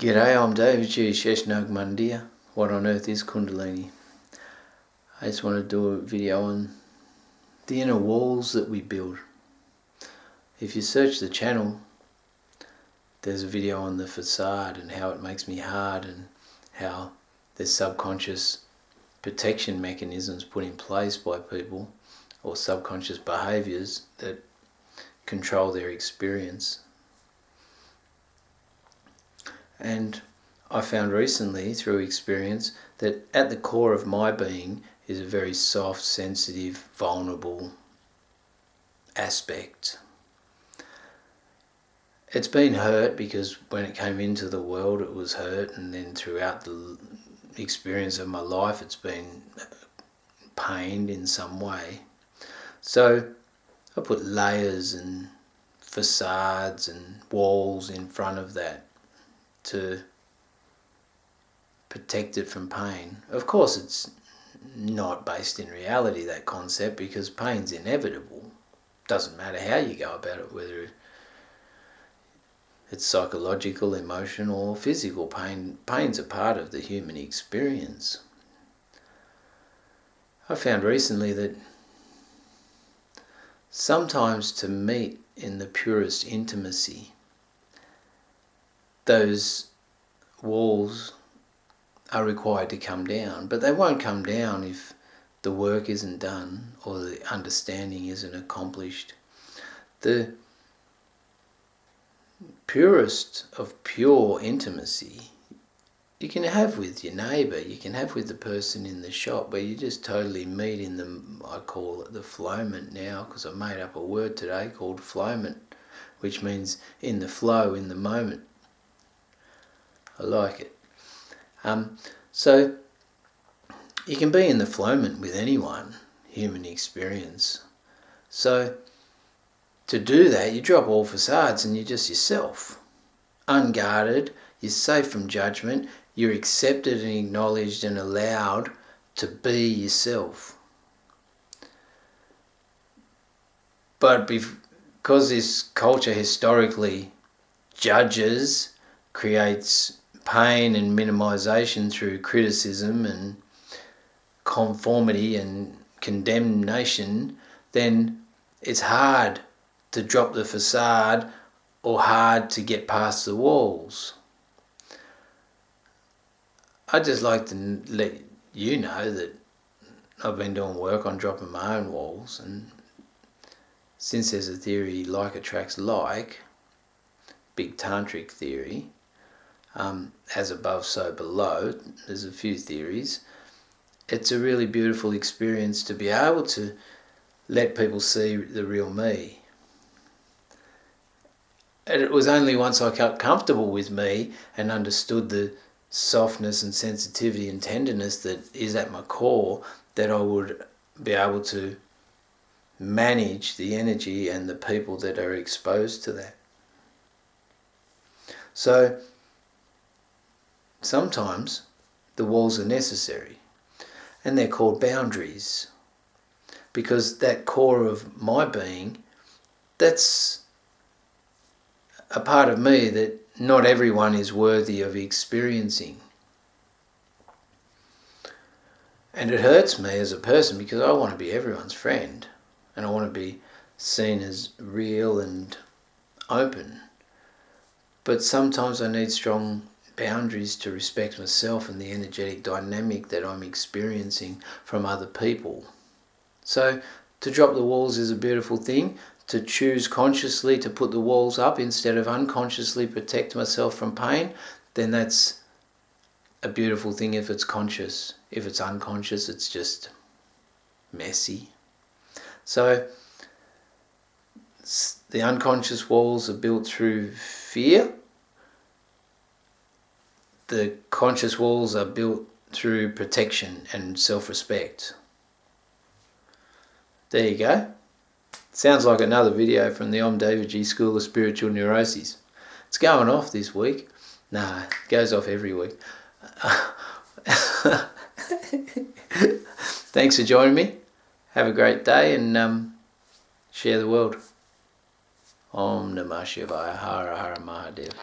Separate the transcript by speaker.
Speaker 1: G'day, I'm omdevaji Sheshnag Mandir. What on earth is Kundalini? I just want to do a video on the inner walls that we build. If you search the channel, there's a video on the facade and how it makes me hard and how there's subconscious protection mechanisms put in place by people or subconscious behaviours that control their experience. And I found recently through experience that at the core of my being is a very soft, sensitive, vulnerable aspect. It's been hurt because when it came into the world it was hurt, and then throughout the experience of my life it's been pained in some way. So I put layers and facades and walls in front of that to protect it from pain. Of course it's not based in reality, that concept, because pain's inevitable. Doesn't matter how you go about it, whether it's psychological, emotional or physical pain. Pain's a part of the human experience. I found recently that sometimes to meet in the purest intimacy, those walls are required to come down, but they won't come down if the work isn't done or the understanding isn't accomplished. The purest of pure intimacy you can have with your neighbour, you can have with the person in the shop, where you just totally meet in the, I call it the flowment now, because I made up a word today called flowment, which means in the flow, in the moment. I like it. So you can be in the flowment with anyone, human experience. So to do that, you drop all facades and you're just yourself. Unguarded, you're safe from judgment, you're accepted and acknowledged and allowed to be yourself. But because this culture historically judges, creates pain and minimization through criticism and conformity and condemnation, then it's hard to drop the facade or hard to get past the walls. I'd just like to let you know that I've been doing work on dropping my own walls, and since there's a theory like attracts like, big tantric theory, as above so below, there's a few theories. It's a really beautiful experience to be able to let people see the real me. And it was only once I got comfortable with me and understood the softness and sensitivity and tenderness that is at my core that I would be able to manage the energy and the people that are exposed to that. So sometimes the walls are necessary, and they're called boundaries, because that core of my being, that's a part of me that not everyone is worthy of experiencing. And it hurts me as a person because I want to be everyone's friend and I want to be seen as real and open. But sometimes I need strong boundaries to respect myself and the energetic dynamic that I'm experiencing from other people. So to drop the walls is a beautiful thing. To choose consciously to put the walls up instead of unconsciously protect myself from pain, then that's a beautiful thing if it's conscious. If it's unconscious, it's just messy. So the unconscious walls are built through fear. The conscious walls are built through protection and self-respect. There you go. Sounds like another video from the omdevaji School of Spiritual Neuroses. It's going off this week. Nah, it goes off every week. Thanks for joining me. Have a great day and share the world. Om Namah Shivaya. Hara Hara Mahadev.